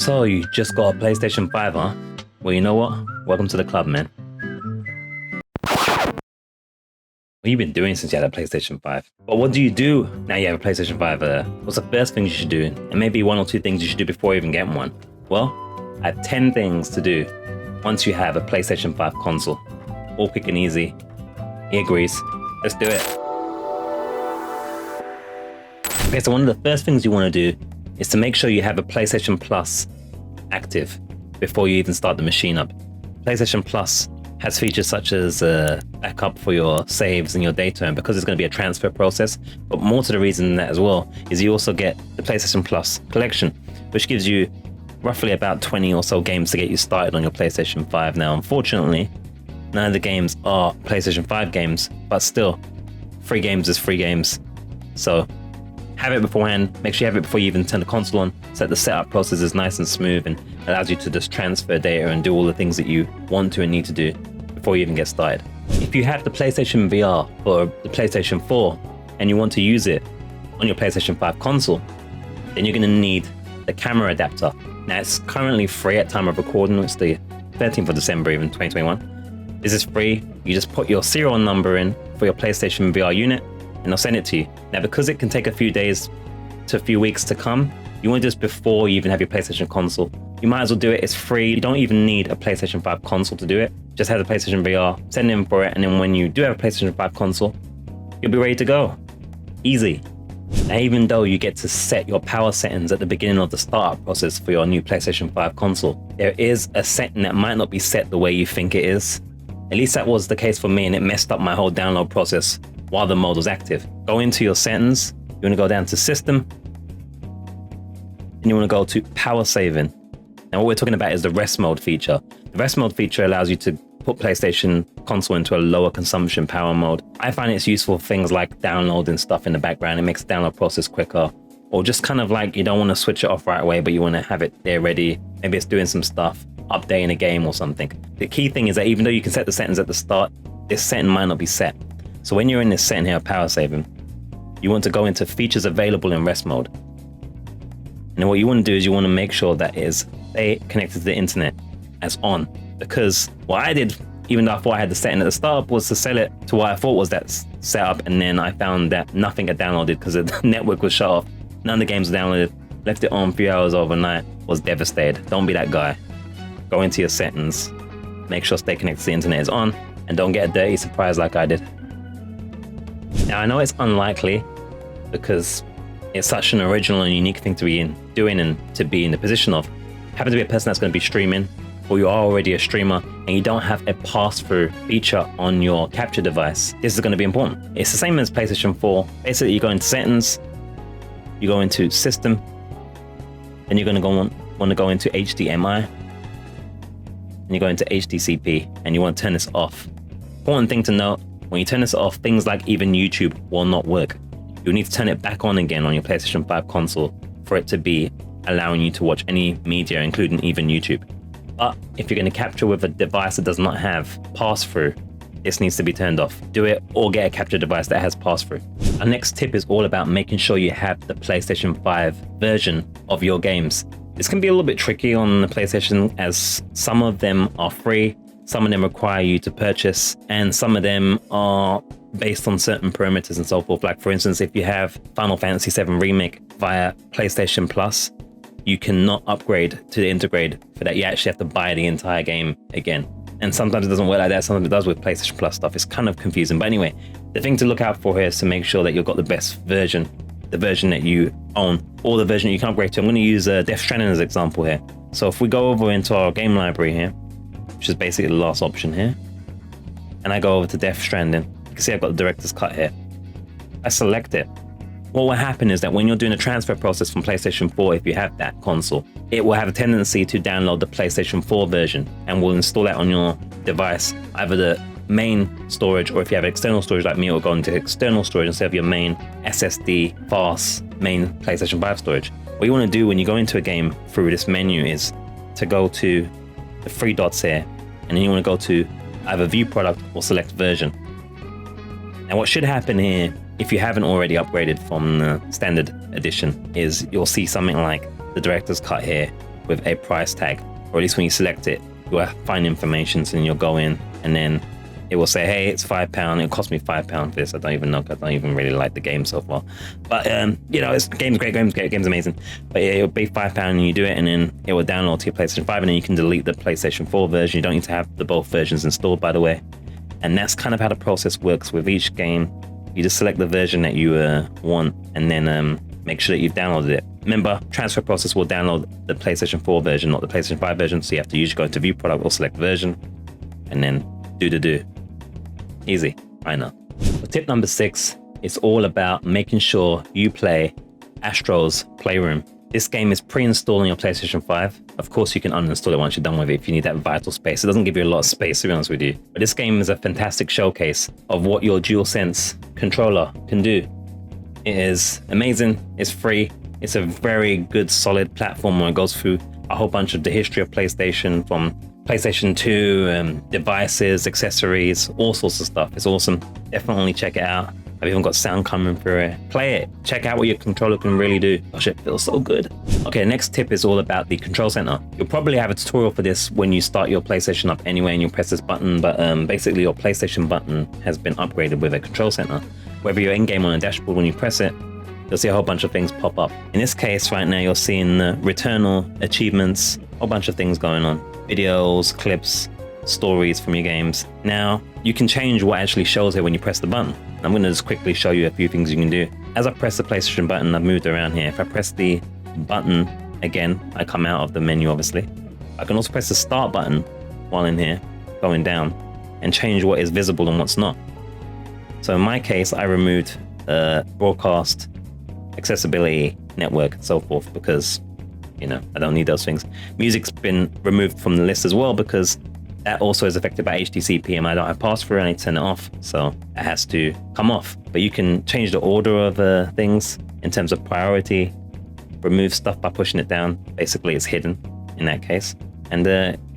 So you just got a PlayStation 5, huh? Well, you know what? Welcome to the club, man. What have you been doing since you had a PlayStation 5? But what do you do now you have a PlayStation 5? What's the first thing you should do? And maybe one or two things you should do before you even get one. Well, I have 10 things to do once you have a PlayStation 5 console. All quick and easy. He agrees. Let's do it. Okay, so one of the first things you want to do is to make sure you have a PlayStation Plus active before you even start the machine up. PlayStation Plus has features such as backup for your saves and your data, and because it's going to be a transfer process, but more to the reason than that as well, is you also get the PlayStation Plus collection, which gives you roughly about 20 or so games to get you started on your PlayStation 5. Now, unfortunately, none of the games are PlayStation 5 games, but still, free games is free games. So have it beforehand, make sure you have it before you even turn the console on, so that the setup process is nice and smooth and allows you to just transfer data and do all the things that you want to and need to do before you even get started. If you have the PlayStation VR or the PlayStation 4 and you want to use it on your PlayStation 5 console, then you're going to need the camera adapter. Now it's currently free at time of recording, it's the 13th of December even 2021. This is free. You just put your serial number in for your PlayStation VR unit and they'll send it to you. Now, because it can take a few days to a few weeks to come, you want to do this before you even have your PlayStation console. You might as well do it, it's free. You don't even need a PlayStation 5 console to do it. Just have the PlayStation VR, send in for it, and then when you do have a PlayStation 5 console, you'll be ready to go. Easy. Now, even though you get to set your power settings at the beginning of the startup process for your new PlayStation 5 console, there is a setting that might not be set the way you think it is. At least that was the case for me, and it messed up my whole download process while the mode was active. Go into your settings, you want to go down to System, and you want to go to Power Saving. Now what we're talking about is the rest mode feature. The rest mode feature allows you to put PlayStation console into a lower consumption power mode. I find it's useful for things like downloading stuff in the background. It makes the download process quicker, or just kind of like you don't want to switch it off right away, but you want to have it there ready. Maybe it's doing some stuff, updating a game or something. The key thing is that even though you can set the settings at the start, this setting might not be set. So when you're in this setting here, power saving, you want to go into features available in rest mode. And what you want to do is you want to make sure that it is connected to the internet as on. Because what I did, even though I thought I had the setting at the start, was to sell it to what I thought was that setup, and then I found that nothing had downloaded because the network was shut off. None of the games were downloaded. Left it on 3 hours overnight, was devastated. Don't be that guy. Go into your settings, make sure stay connected to the internet is on, and don't get a dirty surprise like I did. Now I know it's unlikely because it's such an original and unique thing to be doing and to be in the position of. Happen to be a person that's going to be streaming, or you are already a streamer and you don't have a pass-through feature on your capture device. This is going to be important. It's the same as PlayStation 4. Basically, you go into settings, you go into system, then you're going to want to go into HDMI, and you go into HDCP, and you want to turn this off. Important thing to note, when you turn this off, things like even YouTube will not work. You'll need to turn it back on again on your PlayStation 5 console for it to be allowing you to watch any media, including even YouTube. But if you're going to capture with a device that does not have pass-through, this needs to be turned off. Do it, or get a capture device that has pass-through. Our next tip is all about making sure you have the PlayStation 5 version of your games. This can be a little bit tricky on the PlayStation, as some of them are free, some of them require you to purchase, and some of them are based on certain parameters and so forth. Like for instance, if you have Final Fantasy VII Remake via PlayStation Plus, you cannot upgrade to the integrate for that. You actually have to buy the entire game again. And sometimes it doesn't work like that, sometimes it does with PlayStation Plus stuff. It's kind of confusing. But anyway, the thing to look out for here is to make sure that you've got the best version, the version that you own, or the version that you can upgrade to. I'm going to use Death Stranding as an example here. So if we go over into our game library here, which is basically the last option here, and I go over to Death Stranding, you can see I've got the director's cut here. I select it. What will happen is that when you're doing a transfer process from PlayStation 4, if you have that console, it will have a tendency to download the PlayStation 4 version and will install that on your device, either the main storage, or if you have external storage like me, it will go into external storage instead of your main SSD fast main PlayStation 5 storage. What you want to do when you go into a game through this menu is to go to the three dots here, and then you want to go to either view product or select version. And what should happen here, if you haven't already upgraded from the standard edition, is you'll see something like the director's cut here, with a price tag, or at least when you select it, you'll find information, and you'll go in and then it will say, hey, it's £5. It'll cost me £5 for this. I don't even know, because I don't even really like the game so far. But you know, game's great, game's amazing. But yeah, it'll be £5 and you do it, and then it will download to your PlayStation 5, and then you can delete the PlayStation 4 version. You don't need to have the both versions installed, by the way. And that's kind of how the process works with each game. You just select the version that you want, and then make sure that you've downloaded it. Remember, transfer process will download the PlayStation 4 version, not the PlayStation 5 version. So you have to usually go into view product or select version, and then do. Easy, I know. But tip number 6 is all about making sure you play Astro's Playroom. This game is pre-installed on your PlayStation 5. Of course, you can uninstall it once you're done with it if you need that vital space. It doesn't give you a lot of space, to be honest with you. But this game is a fantastic showcase of what your DualSense controller can do. It is amazing, it's free, it's a very good solid platform where it goes through a whole bunch of the history of PlayStation, from PlayStation 2, devices, accessories, all sorts of stuff. It's awesome. Definitely check it out. I've even got sound coming through it. Play it. Check out what your controller can really do. Gosh, it feels so good. Okay, next tip is all about the control center. You'll probably have a tutorial for this when you start your PlayStation up anyway, and you'll press this button, but basically your PlayStation button has been upgraded with a control center. Whether you're in-game on a dashboard, when you press it, you'll see a whole bunch of things pop up. In this case, right now, you're seeing Returnal, achievements, a whole bunch of things going on. Videos, clips, stories from your games. Now, you can change what actually shows here when you press the button. I'm going to just quickly show you a few things you can do. As I press the PlayStation button, I've moved around here. If I press the button again, I come out of the menu, obviously. I can also press the start button while in here, going down, and change what is visible and what's not. So in my case, I removed broadcast, accessibility, network, and so forth, because, you know, I don't need those things. Music's been removed from the list as well, because that also is affected by HDCP, and I don't have pass-through. I need to turn it off, so it has to come off. But you can change the order of things in terms of priority, remove stuff by pushing it down. Basically, it's hidden in that case, and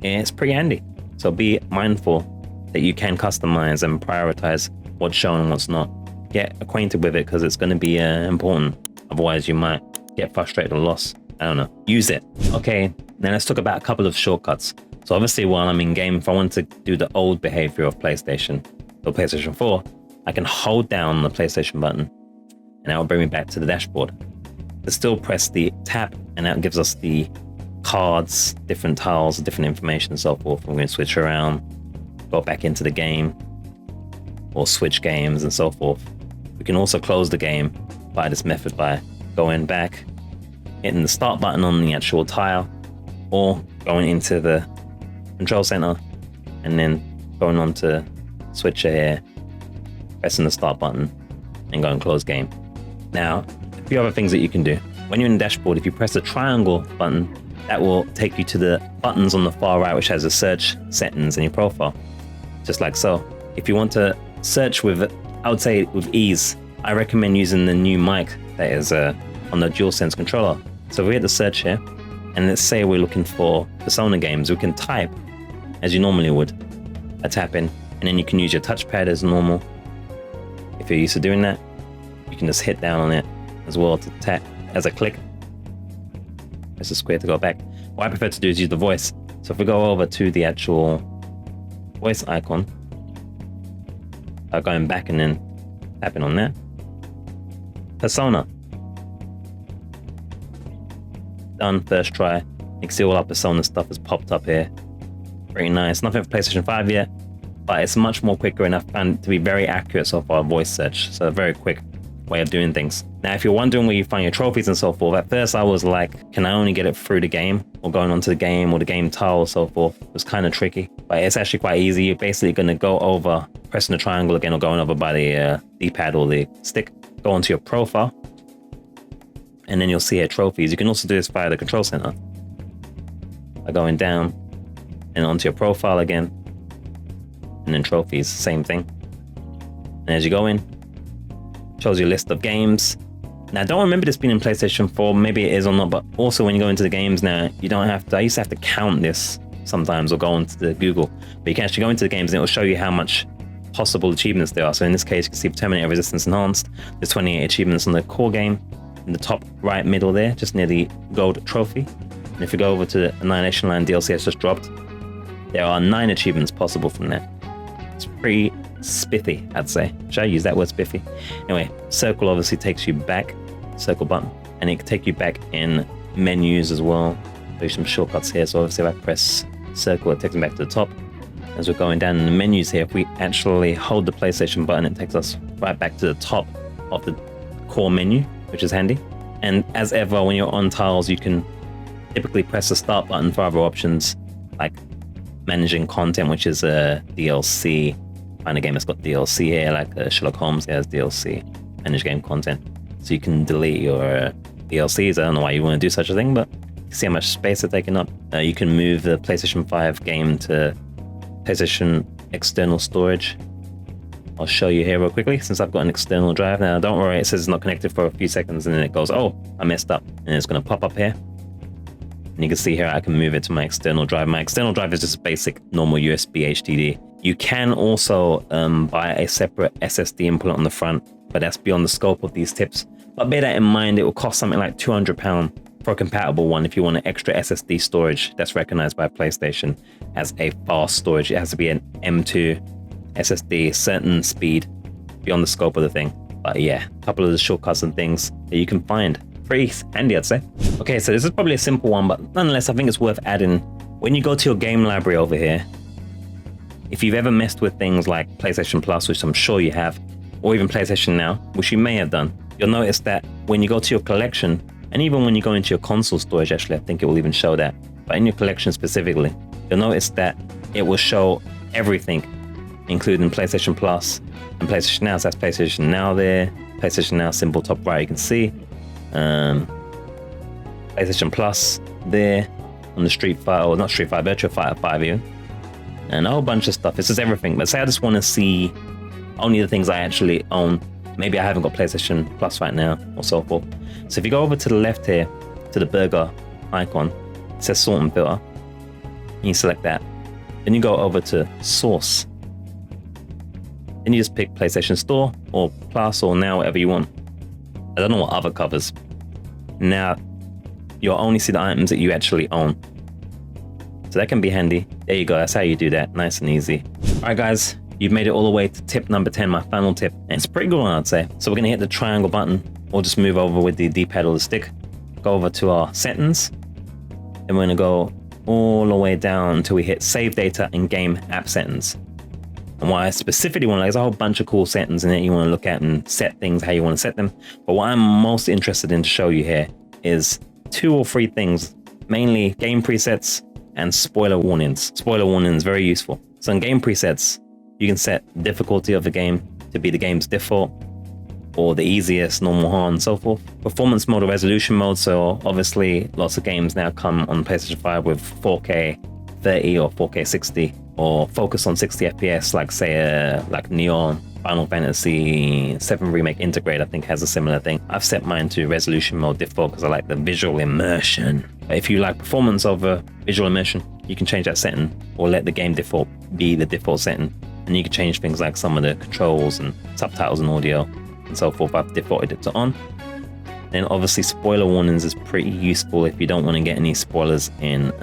it's pretty handy. So be mindful that you can customize and prioritize what's shown and what's not. Get acquainted with it, because it's going to be important. Otherwise, you might get frustrated or lost. I don't know. Use it. Okay, now let's talk about a couple of shortcuts. So obviously, while I'm in game, if I want to do the old behavior of PlayStation or PlayStation 4, I can hold down the PlayStation button, and that will bring me back to the dashboard. But still press the tab, and that gives us the cards, different tiles, different information, and so forth. I'm going to switch around, go back into the game, or switch games, and so forth. We can also close the game by this method by going back, hitting the start button on the actual tile, or going into the control center, and then going on to switcher here, pressing the start button, and go and close game. Now, a few other things that you can do. When you're in the dashboard, if you press the triangle button, that will take you to the buttons on the far right, which has the search settings in your profile, just like so. If you want to search with, I would say with ease, I recommend using the new mic that is on the DualSense controller. So if we hit the search here, and let's say we're looking for Persona games, we can type as you normally would, a tap in, and then you can use your touchpad as normal. If you're used to doing that, you can just hit down on it as well to tap as a click. Press the square to go back. What I prefer to do is use the voice. So if we go over to the actual voice icon, going back and then tapping on that. Persona. Done, first try. You can see all our Persona stuff has popped up here. Pretty nice. Nothing for PlayStation 5 yet, but it's much more quicker, and I found it to be very accurate so far, voice search. So a very quick way of doing things. Now, if you're wondering where you find your trophies and so forth, at first I was like, can I only get it through the game, or going onto the game, or the game tile, or so forth? It was kind of tricky, but it's actually quite easy. You're basically going to go over, pressing the triangle again, or going over by the D-pad or the stick, go onto your profile, and then you'll see here trophies. You can also do this via the control center by going down and onto your profile again, and then trophies, same thing. And as you go in, shows you a list of games. Now, I don't remember this being in PlayStation 4, maybe it is or not, but also when you go into the games now, you don't have to, I used to have to count this sometimes, or go onto the Google, but you can actually go into the games and it will show you how much possible achievements there are. So in this case, you can see Terminator Resistance Enhanced, there's 28 achievements on the core game, in the top right middle there, just near the gold trophy. And if you go over to the Annihilation Line DLC that's just dropped, there are 9 achievements possible from that. It's pretty spiffy, I'd say. Should I use that word, spiffy? Anyway, circle obviously takes you back, circle button, and it can take you back in menus as well. There's some shortcuts here, so obviously if I press circle, it takes me back to the top. As we're going down in the menus here, if we actually hold the PlayStation button, it takes us right back to the top of the core menu, which is handy. And as ever, when you're on tiles, you can typically press the start button for other options, like managing content, which is a DLC. Find a game that's got DLC here, like Sherlock Holmes has DLC, manage game content. So you can delete your DLCs. I don't know why you want to do such a thing, but you see how much space they're taking up. You can move the PlayStation 5 game to PlayStation external storage. I'll show you here real quickly, since I've got an external drive. Now, don't worry, it says it's not connected for a few seconds, and then it goes, oh, I messed up. And it's going to pop up here. And you can see here, I can move it to my external drive. My external drive is just a basic, normal USB HDD. You can also buy a separate SSD input on the front, but that's beyond the scope of these tips. But bear that in mind, it will cost something like £200 for a compatible one if you want an extra SSD storage that's recognized by PlayStation as a fast storage. It has to be an M2 SSD, certain speed, beyond the scope of the thing. But yeah, a couple of the shortcuts and things that you can find. Pretty handy, I'd say. Okay, so this is probably a simple one, but nonetheless, I think it's worth adding. When you go to your game library over here, if you've ever messed with things like PlayStation Plus, which I'm sure you have, or even PlayStation Now, which you may have done, you'll notice that when you go to your collection, and even when you go into your console storage, actually, I think it will even show that, but in your collection specifically, you'll notice that it will show everything, including PlayStation Plus and PlayStation Now. So that's PlayStation Now there, PlayStation Now symbol top right, you can see. PlayStation Plus there on the Street Fighter, or not Street Fighter, Virtua Fighter 5 even. And a whole bunch of stuff. This is everything. But say I just want to see only the things I actually own. Maybe I haven't got PlayStation Plus right now, or so forth. So if you go over to the left here, to the burger icon, it says sort and filter. And you select that. Then you go over to source. Then you just pick PlayStation Store, or Plus, or Now, whatever you want. I don't know what other covers. Now, you'll only see the items that you actually own. So that can be handy. There you go, that's how you do that, nice and easy. Alright guys, you've made it all the way to tip number 10, my final tip. And it's a pretty good one, I'd say. So we're gonna hit the triangle button, or just move over with the D-pad or the stick. Go over to our settings, and we're gonna go all the way down until we hit save data and game app settings. And what I specifically want, like, there's a whole bunch of cool settings in it you want to look at and set things how you want to set them. But what I'm most interested in to show you here is 2 or 3 things, mainly game presets and spoiler warnings. Spoiler warnings, very useful. So in game presets, you can set the difficulty of the game to be the game's default, or the easiest, normal, hard, and so forth. Performance mode or resolution mode, so obviously lots of games now come on PlayStation 5 with 4K 30 or 4K 60, or focus on 60 FPS, like say like Neon, Final Fantasy 7 Remake Integrate, I think has a similar thing. I've set mine to resolution mode default because I like the visual immersion. If you like performance over visual immersion, you can change that setting, or let the game default be the default setting. And you can change things like some of the controls and subtitles and audio and so forth. I've defaulted it to on. Then obviously spoiler warnings is pretty useful if you don't want to get any spoilers in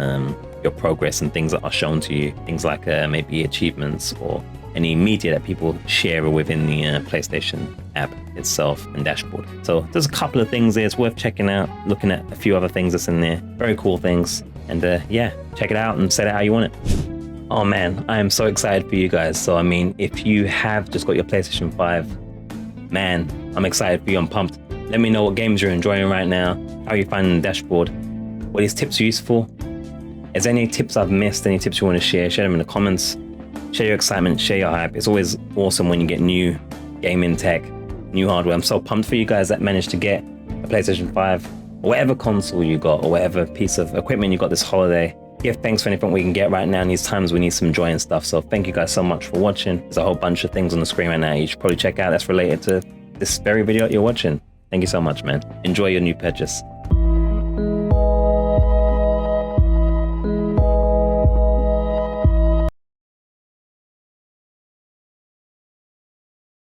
your progress and things that are shown to you. Things like maybe achievements or any media that people share within the PlayStation app itself and dashboard. So there's a couple of things there it's worth checking out, looking at a few other things that's in there. Very cool things. And yeah, check it out and set it how you want it. Oh man, I am so excited for you guys. So I mean, if you have just got your PlayStation 5, man, I'm excited for you, I'm pumped. Let me know what games you're enjoying right now, how you finding the dashboard, were these tips useful? Is there any tips I've missed, any tips you want to share them in the comments. Share your excitement, share your hype. It's always awesome when you get new gaming tech, new hardware. I'm so pumped for you guys that managed to get a PlayStation 5, or whatever console you got, or whatever piece of equipment you got this holiday. Give thanks for anything we can get right now in these times. We need some joy and stuff. So thank you guys so much for watching. There's a whole bunch of things on the screen right now you should probably check out that's related to this very video you're watching. Thank you so much, man. Enjoy your new purchase.